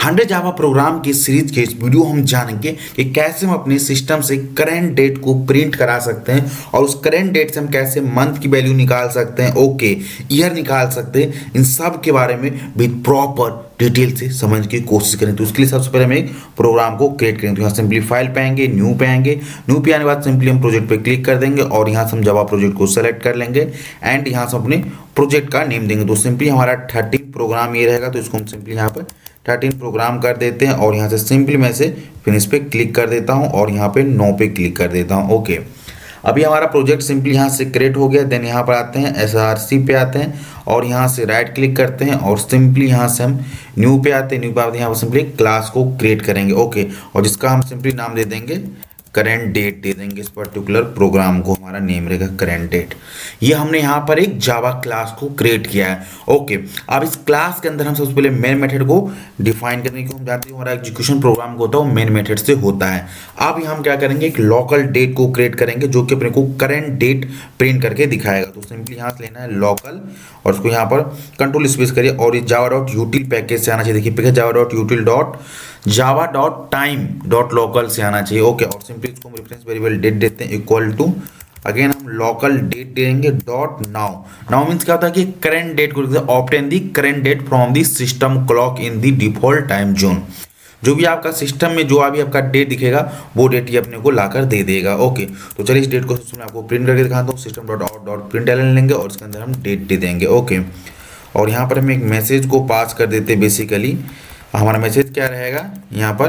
100 Java program की series के इस वीडियो हम जानेंगे कि कैसे हम अपने सिस्टम से करंट डेट को प्रिंट करा सकते हैं और उस करंट डेट से हम कैसे मंथ की वैल्यू निकाल सकते हैं, ओके ईयर निकाल सकते हैं। इन सब के बारे में विद प्रॉपर डिटेल से समझने की कोशिश करें। तो उसके लिए सबसे पहले हम एक प्रोग्राम को क्रिएट करेंगे। तो यहाँ सिंपली फाइल पे आएंगे, न्यू पे आएंगे, न्यू पे आने के बाद सिंपली हम प्रोजेक्ट पे क्लिक कर देंगे और यहाँ से हम जावा प्रोजेक्ट को सेलेक्ट कर लेंगे एंड यहाँ से अपने प्रोजेक्ट का नेम देंगे। तो सिंपली हमारा 13 प्रोग्राम ये रहेगा। तो इसको हम सिंपली यहाँ पर 13 प्रोग्राम कर देते हैं और यहाँ से सिंपली मैं से फिनिश पे क्लिक कर देता हूँ और यहाँ पे नो पे क्लिक कर देता हूँ। ओके, अभी हमारा प्रोजेक्ट सिंपली यहाँ से क्रिएट हो गया। देन यहाँ पर आते हैं SRC पे आते हैं और यहाँ से राइट क्लिक करते हैं और सिंपली यहाँ से हम न्यू पे आते हैं। न्यू पे आते हैं, यहाँ पर सिंपली क्लास को क्रिएट करेंगे। ओके, और जिसका हम सिंपली नाम दे देंगे करंट डेट दे देंगे। इस पर्टिकुलर प्रोग्राम को हमारा नेम रहेगा करंट डेट। ये हमने यहाँ पर एक जावा क्लास को क्रिएट किया है। ओके, अब इस क्लास के अंदर हम सबसे पहले मेन मेथड को डिफाइन करेंगे क्योंकि हम जानते हैं हमारा एग्जीक्यूशन प्रोग्राम को होता है वो मेन मेथड से होता है। अब हम क्या करेंगे, एक लोकल डेट को क्रिएट करेंगे जो कि अपने को करंट डेट प्रिंट करके दिखाएगा। तो सिंपली यहाँ से लेना है लोकल और उसको यहाँ पर कंट्रोल स्पेस करिए और ये java.util पैकेज से आना चाहिए। देखिए पैकेज java.util.java.time.local से आना चाहिए। ओके, और सिंपली इसको हम रेफरेंस वेरिएबल डेट देते हैं इक्वल टू, अगेन हम लोकल डेट देंगे डॉट नाउ। नाउ मीन्स क्या होता है कि करंट डेट को obtain the current date from the system clock in the default time zone. जो भी आपका सिस्टम में जो अभी आपका डेट दिखेगा वो डेट ये अपने को लाकर दे देगा। ओके, तो चलिए इस डेट को मैं आपको प्रिंट करके दिखाता हूँ। System dot out dot print लेंगे और इसके अंदर हम डेट दे देंगे। ओके, और यहाँ पर हम एक मैसेज को पास कर देते हैं। बेसिकली हमारा मैसेज क्या रहेगा, यहाँ पर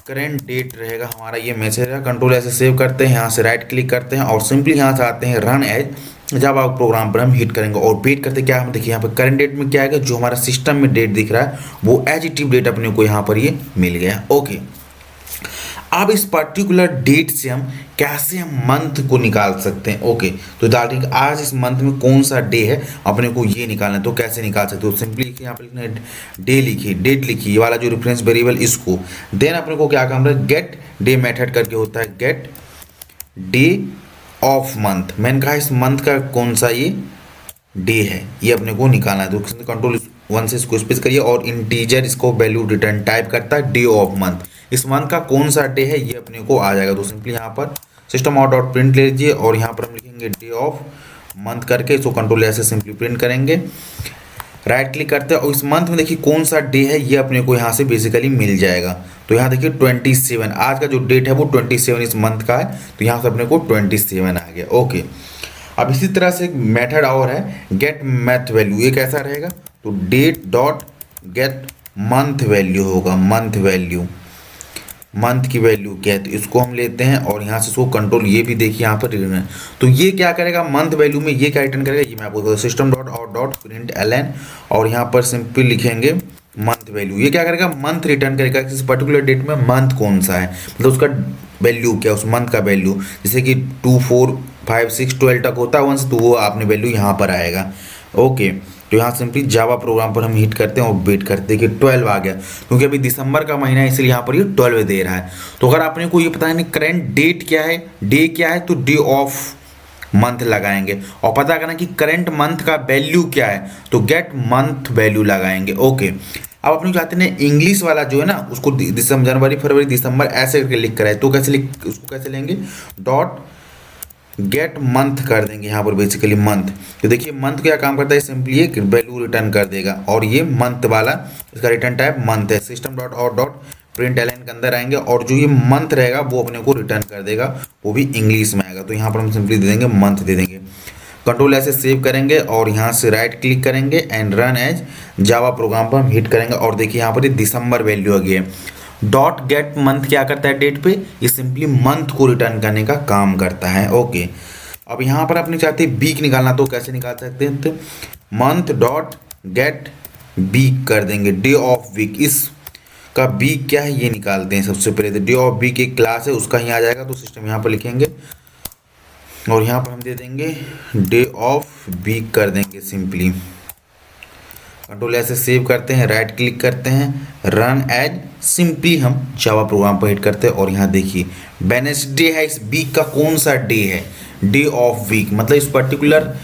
करंट डेट रहेगा हमारा, ये मैसेज है। कंट्रोल ऐसे सेव करते हैं, यहाँ से राइट क्लिक करते हैं और सिंपली यहाँ से आते हैं रन एज जावा प्रोग्राम पर हम हिट करेंगे और वेट करते क्या हम देखिए यहाँ पर करंट डेट में क्या आएगा, जो हमारा सिस्टम में डेट दिख रहा है वो एज इटिव डेट अपने को यहाँ पर ये मिल गया। ओके, अब इस पर्टिकुलर डेट से हम कैसे हम मंथ को निकाल सकते हैं। ओके, तो डालेंगे आज इस मंथ में कौन सा डे है अपने को ये निकालना है। तो कैसे निकाल सकते हो, सिंपली लिखिए यहाँ पर लिखना है डे, लिखिए डेट लिखिए, ये वाला जो रेफरेंस वेरिएबल इसको। देन अपने को क्या काम है, गेट डे मेथड करके होता है, गेट डे ऑफ मंथ। मैंने कहा इस मंथ का कौन सा ये डे है ये अपने को निकालना है। तो कंट्रोल 1 से इसको स्पेस करिए और इंटीजर इसको वैल्यू रिटर्न टाइप करता है डे ऑफ मंथ। इस मंथ का कौन सा डे है ये अपने को आ जाएगा। तो सिंपली यहाँ पर सिस्टम आउट डॉट प्रिंट ले लीजिए और यहाँ पर हम लिखेंगे डे ऑफ मंथ करके इसको कंट्रोल ऐसे सिंपली प्रिंट करेंगे, राइट क्लिक करते हैं और इस मंथ में देखिए कौन सा डे है ये अपने को यहाँ से बेसिकली मिल जाएगा। तो यहाँ देखिए 27 आज का जो डेट है वो 27 इस मंथ का है। तो यहाँ से अपने को 27 आ गया। ओके, अब इसी तरह से एक मेथड और है गेट मैथ वैल्यू। ये कैसा रहेगा, तो date dot get month value होगा। मंथ वैल्यू, मंथ की वैल्यू क्या है तो इसको हम लेते हैं और यहाँ से इसको कंट्रोल ये भी देखिए यहाँ पर रिटर्न है। तो ये क्या करेगा मंथ वैल्यू में, ये क्या रिटर्न करेगा ये मैं आपको system dot out dot println एलन और यहाँ पर सिंपली लिखेंगे मंथ वैल्यू। ये क्या करेगा, मंथ रिटर्न करेगा इस पर्टिकुलर डेट में मंथ कौन सा है, मतलब उसका वैल्यू क्या, उस मंथ का वैल्यू। जैसे कि 2 4 5 6 12 तक होता है 1 से, तो वो आपने वैल्यू यहाँ पर आएगा। ओके, तो यहाँ सिंपली जावा प्रोग्राम पर हम हिट करते हैं और वेट करते हैं कि 12 आ गया, क्योंकि अभी दिसंबर का महीना है इसलिए यहाँ पर ये 12 दे रहा है। तो अगर आपने को ये पता है करंट डेट क्या है, डे क्या है, तो डे ऑफ मंथ लगाएंगे और पता करना कि करंट मंथ का वैल्यू क्या है तो गेट मंथ वैल्यू लगाएंगे। ओके, अब अपने चाहते हैं इंग्लिश वाला जो है ना उसको दिसंबर जनवरी फरवरी दिसंबर ऐसे करके लिख कर है, तो कैसे लिख उसको कैसे लेंगे, डॉट गेट मंथ कर देंगे यहाँ पर बेसिकली मंथ। तो देखिए मंथ क्या काम करता है, सिंपली एक वैल्यू रिटर्न कर देगा और ये मंथ वाला इसका रिटर्न टाइप मंथ है। System dot out dot println एलन के अंदर आएंगे और जो ये मंथ रहेगा वो अपने को रिटर्न कर देगा, वो भी इंग्लिश में आएगा। तो यहाँ पर हम सिंपली दे देंगे मंथ दे देंगे, कंट्रोल ऐसे सेव करेंगे और यहाँ से राइट क्लिक करेंगे and run as Java program पर हम हिट करेंगे और देखिए यहाँ पर ये दिसंबर वैल्यू आ गई है। डॉट गेट मंथ क्या करता है डेट पे, ये सिंपली मंथ को रिटर्न करने का काम करता है। ओके, अब यहाँ पर अपने चाहते हैं वीक निकालना, तो कैसे निकाल सकते हैं, तो मंथ डॉट गेट वीक कर देंगे, डे ऑफ वीक। इस का वीक क्या है ये निकालते हैं सबसे पहले। तो डे ऑफ वीक एक क्लास है उसका ही आ जाएगा, तो सिस्टम यहाँ पर लिखेंगे और यहाँ पर हम दे देंगे डे ऑफ वीक कर देंगे सिंपली। कंट्रोल ऐसे सेव करते हैं, राइट क्लिक करते हैं, रन एज, सिंपली हम जावा प्रोग्राम पर हिट करते हैं और यहाँ देखिए वेडनेसडे है, इस वीक का कौन सा डे है, डे ऑफ वीक, मतलब इस पर्टिकुलर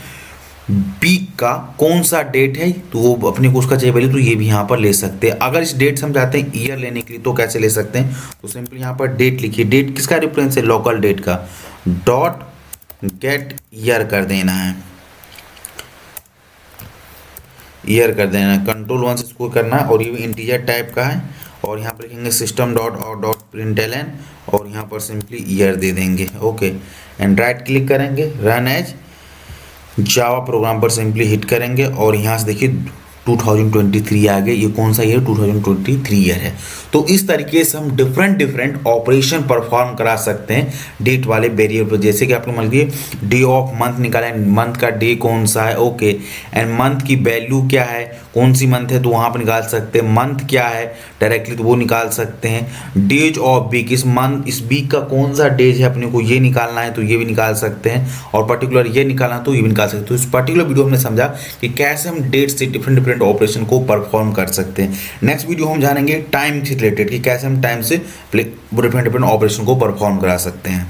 वीक का कौन सा डेट है, तो वो अपने को उसका चाहिए वैल्यू, तो ये भी यहाँ पर ले सकते हैं। अगर इस डेट से हम चाहते हैं ईयर लेने के लिए तो कैसे ले सकते हैं, तो सिंपली यहाँ पर डेट लिखिए, डेट किसका रेफरेंस है, लोकल डेट का, डॉट गेट ईयर कर देना है, ईयर कर देना है, कंट्रोल 1 से इसको करना है, और ये भी इंटीजर टाइप का है, और यहाँ पर लिखेंगे सिस्टम डॉट और डॉट प्रिंटलन, और यहाँ पर सिंपली ईयर दे देंगे। ओके, एंड राइट क्लिक करेंगे, रन एज जावा प्रोग्राम पर सिंपली हिट करेंगे, और यहाँ से देखिए 2023 आ गया। ये कौन सा ईयर, 2023 ईयर है। तो इस तरीके से हम डिफरेंट ऑपरेशन परफॉर्म करा सकते हैं डेट वाले वेरिएबल पर। जैसे कि आपको मान लीजिए डे ऑफ मंथ निकाला है, मंथ का डे कौन सा है, ओके, एंड मंथ की वैल्यू क्या है, कौन सी मंथ है तो वहाँ पर निकाल सकते हैं, मंथ क्या है डायरेक्टली तो वो निकाल सकते हैं, डेज ऑफ वीक, इस मंथ इस वीक का कौन सा डेज है अपने को ये निकालना है तो ये भी निकाल सकते हैं, और पर्टिकुलर ये निकालना है तो ये भी निकाल सकते हैं। तो इस पर्टिकुलर वीडियो में समझा कि कैसे हम डेट से डिफरेंट ऑपरेशन को परफॉर्म कर सकते हैं। नेक्स्ट वीडियो हम जानेंगे टाइम से रिलेटेड कि कैसे हम टाइम से डिफरेंट ऑपरेशन को परफॉर्म करा सकते हैं।